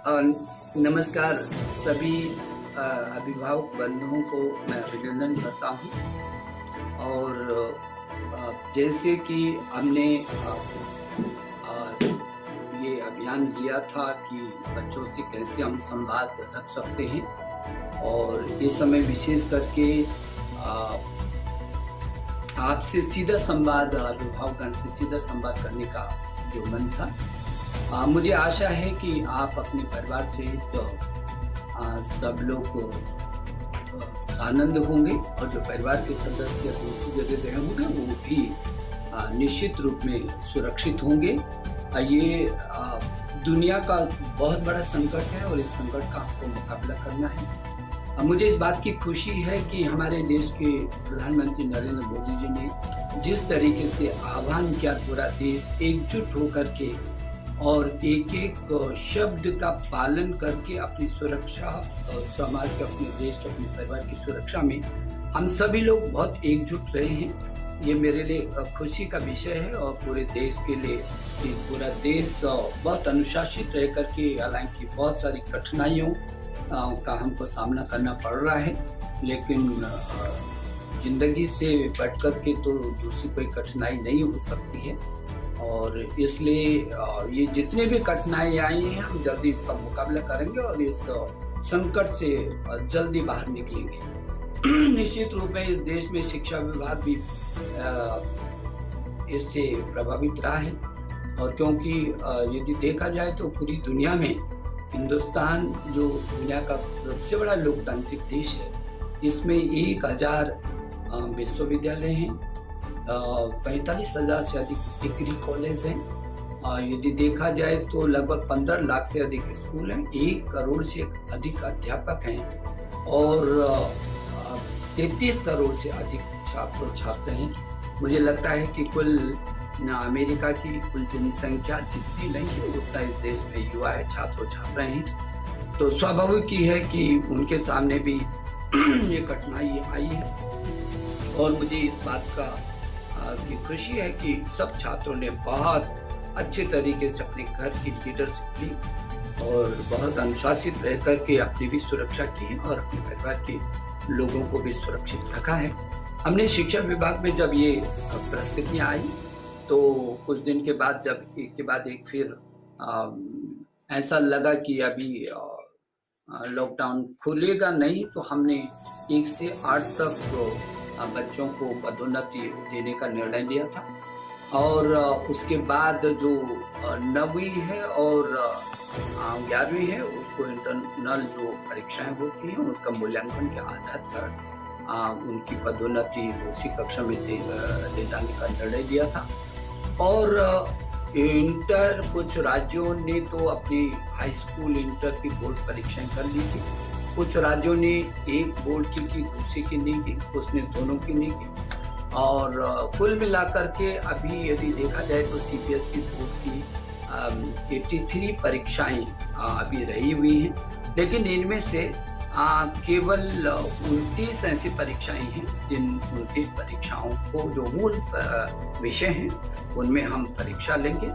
नमस्कार सभी अभिभावक बंधुओं को मैं अभिनंदन करता हूँ। और जैसे कि हमने ये अभियान लिया था कि बच्चों से कैसे हम संवाद रख सकते हैं, और इस समय विशेष करके आपसे सीधा संवाद, अभिभावकगण से सीधा संवाद करने का जो मन था। मुझे आशा है कि आप अपने परिवार से तो सब लोग आनंद होंगे, और जो परिवार के सदस्य दूसरी जगह गए होंगे वो भी निश्चित रूप में सुरक्षित होंगे। ये दुनिया का बहुत बड़ा संकट है और इस संकट का आपको मुकाबला करना है। मुझे इस बात की खुशी है कि हमारे देश के प्रधानमंत्री नरेंद्र मोदी जी ने जिस तरीके से आह्वान किया, पूरा देश एकजुट होकर के और एक एक शब्द का पालन करके अपनी सुरक्षा और समाज के, अपने देश के, अपने परिवार की सुरक्षा में हम सभी लोग बहुत एकजुट रहे हैं। ये मेरे लिए खुशी का विषय है, और पूरे देश के लिए पूरा देश बहुत अनुशासित रह करके, हालांकि बहुत सारी कठिनाइयों का हमको सामना करना पड़ रहा है, लेकिन जिंदगी से बढ़ कर के तो दूसरी कोई कठिनाई नहीं हो सकती है। और इसलिए ये जितने भी कठिनाई आई हैं, हम जल्दी इसका मुकाबला करेंगे और इस संकट से जल्दी बाहर निकलेंगे। निश्चित रूप में इस देश में शिक्षा विभाग भी इससे प्रभावित रहा है, और क्योंकि यदि देखा जाए तो पूरी दुनिया में हिंदुस्तान जो दुनिया का सबसे बड़ा लोकतांत्रिक देश है, इसमें 1000 विश्वविद्यालय हैं, 45,000 से अधिक डिग्री कॉलेज हैं। यदि देखा जाए तो लगभग 15 लाख से अधिक स्कूल हैं, 1 करोड़ से अधिक अध्यापक हैं, और 33 करोड़ से अधिक छात्र छात्र हैं। मुझे लगता है कि कुल अमेरिका की कुल जनसंख्या जितनी नहीं है, उतना इस देश में युवा है, छात्र छात्राएं हैं। तो स्वाभाविक ही है कि उनके सामने भी ये कठिनाई आई है, और मुझे इस बात का की खुशी है कि सब छात्रों ने बहुत अच्छे तरीके से अपने घर की लीडरशिप ली और बहुत अनुशासित रह करके अपनी भी सुरक्षा की और अपने परिवार के लोगों को भी सुरक्षित रखा है। हमने शिक्षा विभाग में जब ये परिस्थितियाँ आई, तो कुछ दिन के बाद जब एक के बाद एक फिर ऐसा लगा कि अभी लॉकडाउन खुलेगा नहीं, तो हमने 1 से 8 तक बच्चों को पदोन्नति देने का निर्णय लिया था। और उसके बाद जो 9वीं है और 11वीं है, उसको इंटरनल जो परीक्षाएं होती हैं, उसका मूल्यांकन के आधार पर उनकी पदोन्नति दूसरी कक्षा में दे जाने का निर्णय लिया था। और इंटर, कुछ राज्यों ने तो अपनी हाई स्कूल इंटर की बोर्ड परीक्षाएं कर ली थी, कुछ राज्यों ने एक बोर्ड की दूसरी की नहीं की, उसने दोनों की नहीं की। और कुल मिलाकर के अभी यदि देखा जाए तो सीबीएसई बोर्ड की 83 परीक्षाएं अभी रही हुई हैं, लेकिन इनमें से केवल 29 ऐसी परीक्षाएं हैं जिन 29 परीक्षाओं को जो मूल विषय हैं उनमें हम परीक्षा लेंगे।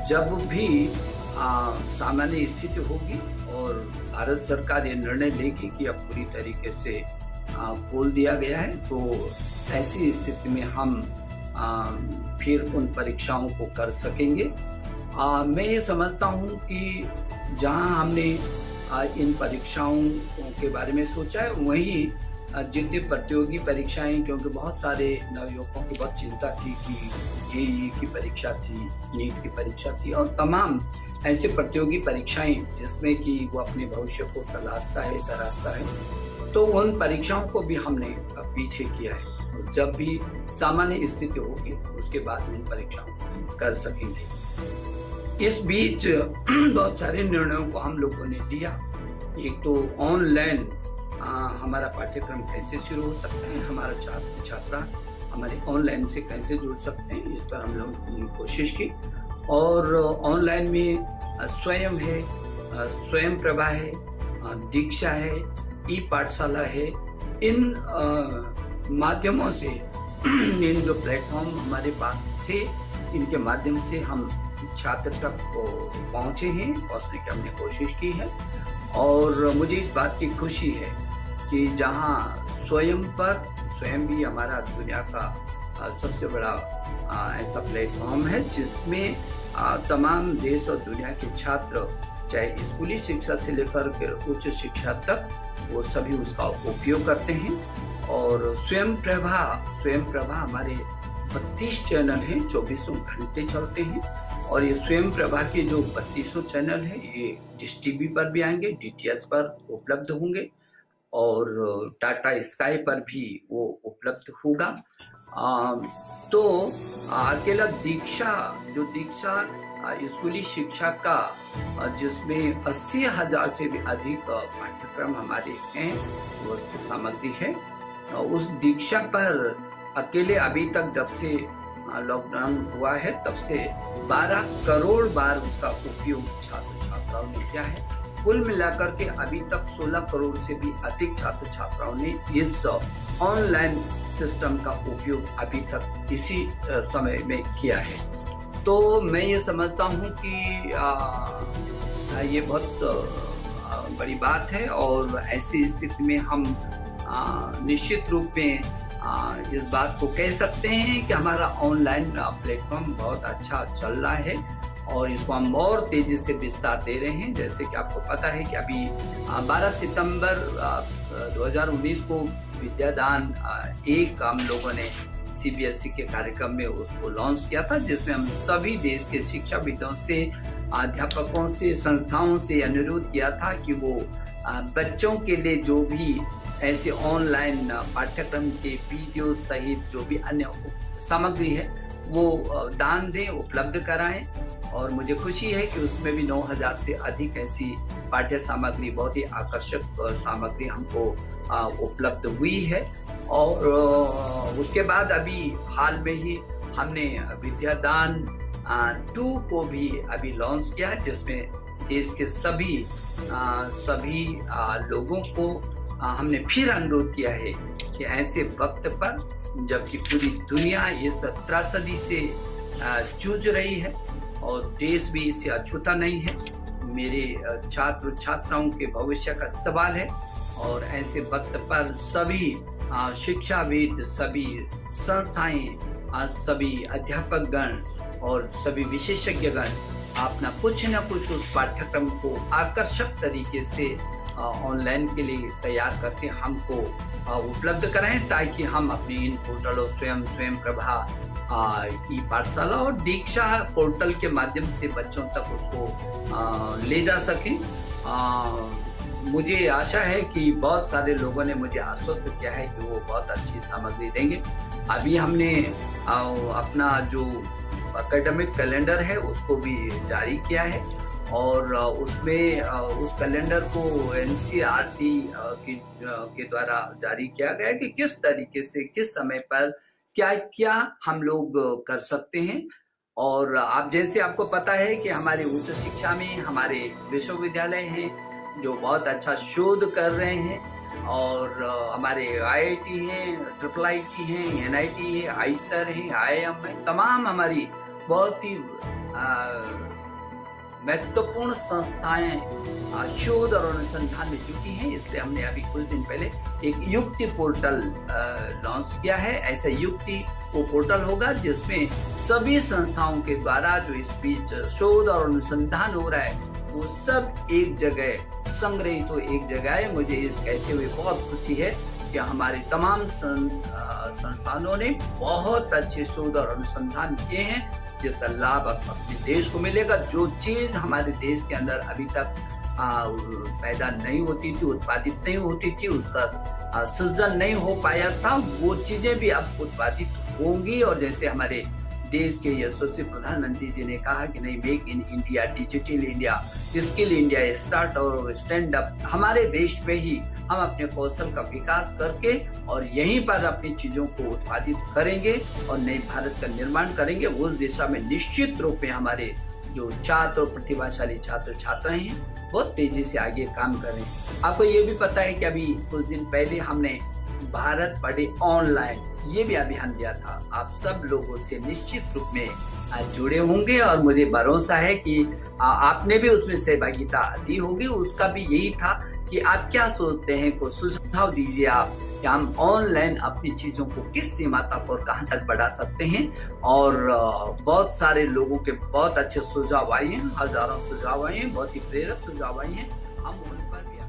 जब भी सामान्य स्थिति होगी और भारत सरकार ये निर्णय लेगी कि अब पूरी तरीके से खोल दिया गया है, तो ऐसी स्थिति में हम फिर उन परीक्षाओं को कर सकेंगे। मैं ये समझता हूँ कि जहाँ हमने इन परीक्षाओं के बारे में सोचा है, वहीं जितनी प्रतियोगी परीक्षाएं, क्योंकि बहुत सारे नवयुवकों की बहुत चिंता थी कि जेईई की परीक्षा थी, नीट की परीक्षा थी, और तमाम ऐसे प्रतियोगी परीक्षाएं जिसमें कि वो अपने भविष्य को तराशता है, तो उन परीक्षाओं को भी हमने पीछे किया है। और जब भी सामान्य स्थिति होगी उसके बाद उन परीक्षाओं को कर सकेंगे। इस बीच बहुत सारे निर्णयों को हम लोगों ने लिया। एक तो ऑनलाइन हमारा पाठ्यक्रम कैसे शुरू हो सकता है, हमारा छात्र छात्रा हमारे ऑनलाइन से कैसे जुड़ सकते हैं, इस पर हम लोगों ने कोशिश की। और ऑनलाइन में स्वयं है, स्वयं प्रभा है, दीक्षा है, ई पाठशाला है। इन माध्यमों से इन जो प्लेटफॉर्म हमारे पास थे इनके माध्यम से हम छात्र तक पहुँचे हैं, पहुँचने की हमने कोशिश की है। और मुझे इस बात की खुशी है कि जहाँ स्वयं भी हमारा दुनिया का सबसे बड़ा ऐसा प्लेटफॉर्म है जिसमें तमाम देश और दुनिया के छात्र, चाहे स्कूली शिक्षा से लेकर के उच्च शिक्षा तक, वो सभी उसका उपयोग करते हैं। और स्वयं प्रभा हमारे 32 चैनल हैं, 24 घंटे चलते हैं। और ये स्वयं प्रभा के जो 32 चैनल हैं ये डिश टीवी पर भी आएंगे, DTH पर उपलब्ध होंगे और टाटा स्काई पर भी वो उपलब्ध होगा। तो अकेला दीक्षा स्कूली शिक्षा का, जिसमें 80,000 से भी अधिक पाठ्यक्रम हमारे हैं, वस्तु सामग्री है, उस दीक्षा पर अकेले अभी तक जब से लॉकडाउन हुआ है तब से 12 करोड़ बार उसका उपयोग छात्र छात्राओं ने किया है। कुल मिलाकर के अभी तक 16 करोड़ से भी अधिक छात्र छात्राओं ने इस ऑनलाइन सिस्टम का उपयोग अभी तक इसी समय में किया है। तो मैं ये समझता हूँ कि ये बहुत बड़ी बात है और ऐसी स्थिति में हम निश्चित रूप में इस बात को कह सकते हैं कि हमारा ऑनलाइन प्लेटफॉर्म बहुत अच्छा चल रहा है और इसको हम और तेजी से विस्तार दे रहे हैं। जैसे कि आपको पता है कि अभी 12 सितंबर 2019 को विद्यादान 1 हम लोगों ने CBSE के कार्यक्रम में उसको लॉन्च किया था, जिसमें हम सभी देश के शिक्षाविदों से, अध्यापकों से, संस्थाओं से अनुरोध किया था कि वो बच्चों के लिए जो भी ऐसे ऑनलाइन पाठ्यक्रम के वीडियो सहित जो भी अन्य सामग्री है वो दान दें, उपलब्ध कराएं। और मुझे खुशी है कि उसमें भी 9,000 से अधिक ऐसी पाठ्य सामग्री, बहुत ही आकर्षक सामग्री हमको उपलब्ध हुई है। और उसके बाद अभी हाल में ही हमने विद्यादान 2 को भी अभी लॉन्च किया है, जिसमें देश के सभी लोगों को हमने फिर अनुरोध किया है कि ऐसे वक्त पर जबकि पूरी दुनिया इस त्रासदी से जूझ रही है और देश भी इससे अछूता नहीं है, मेरे छात्र छात्राओं के भविष्य का सवाल है। और ऐसे वक्त पर सभी शिक्षाविद, सभी संस्थाएं, सभी अध्यापक गण और सभी विशेषज्ञ गण अपना कुछ न कुछ उस पाठ्यक्रम को आकर्षक तरीके से ऑनलाइन के लिए तैयार करके हमको उपलब्ध कराएं, ताकि हम अपने इन पोर्टलों स्वयं प्रभा, ई पाठशाला और दीक्षा पोर्टल के माध्यम से बच्चों तक उसको ले जा सकें। मुझे आशा है कि बहुत सारे लोगों ने मुझे आश्वस्त किया है कि वो बहुत अच्छी सामग्री देंगे। अभी हमने अपना जो एकेडमिक कैलेंडर है उसको भी जारी किया है और उसमें उस कैलेंडर को NCERT के द्वारा जारी किया गया है कि किस तरीके से किस समय पर क्या क्या हम लोग कर सकते हैं। और जैसे आपको पता है कि हमारी उच्च शिक्षा में हमारे विश्वविद्यालय हैं जो बहुत अच्छा शोध कर रहे हैं और हमारे IIT हैं, IIIT हैं, NIT है, IISER है, IIM है, तमाम हमारी बहुत ही महत्वपूर्ण संस्थाएं शोध और अनुसंधान में जुटी हैं। इसलिए हमने अभी कुछ दिन पहले एक युक्ति पोर्टल लॉन्च किया है। ऐसा युक्ति वो पोर्टल होगा जिसमें सभी संस्थाओं के द्वारा जो इस बीच शोध और अनुसंधान हो रहा है वो सब एक जगह संग्रहित हो, एक जगह है। मुझे कहते हुए बहुत खुशी है कि हमारे तमाम संस्थानों ने बहुत अच्छे शोध और अनुसंधान किए हैं जिसका लाभ अपने देश को मिलेगा। जो चीज हमारे देश के अंदर अभी तक पैदा नहीं होती थी, उत्पादित नहीं होती थी, उसका सृजन नहीं हो पाया था, वो चीजें भी अब उत्पादित होंगी। और जैसे हमारे देश के यशस्वी प्रधानमंत्री जी ने कहा कि नहीं, make in India, digital India, skill India, start और स्टैंड अप, हमारे देश में ही हम अपने कौशल का विकास करके और यहीं पर अपनी चीजों को उत्पादित करेंगे और नए भारत का निर्माण करेंगे। उस दिशा में निश्चित रूप में हमारे जो छात्र और प्रतिभाशाली छात्र छात्राएं हैं बहुत तेजी से आगे काम कर रहे हैं। आपको ये भी पता है कि अभी कुछ दिन पहले हमने भारत पढ़े ऑनलाइन ये भी अभियान दिया था। आप सब लोगों से निश्चित रूप में जुड़े होंगे और मुझे भरोसा है कि आपने भी उसमें सहभागिता दी होगी। उसका भी यही था कि आप क्या सोचते हैं, कुछ सुझाव दीजिए आप कि हम ऑनलाइन अपनी चीज़ों को किस सीमा तक और कहाँ तक बढ़ा सकते हैं। और बहुत सारे लोगों के बहुत अच्छे सुझाव आए हैं, हज़ारों सुझाव आए हैं, बहुत ही प्रेरक सुझाव आए हैं। हम उन पर भी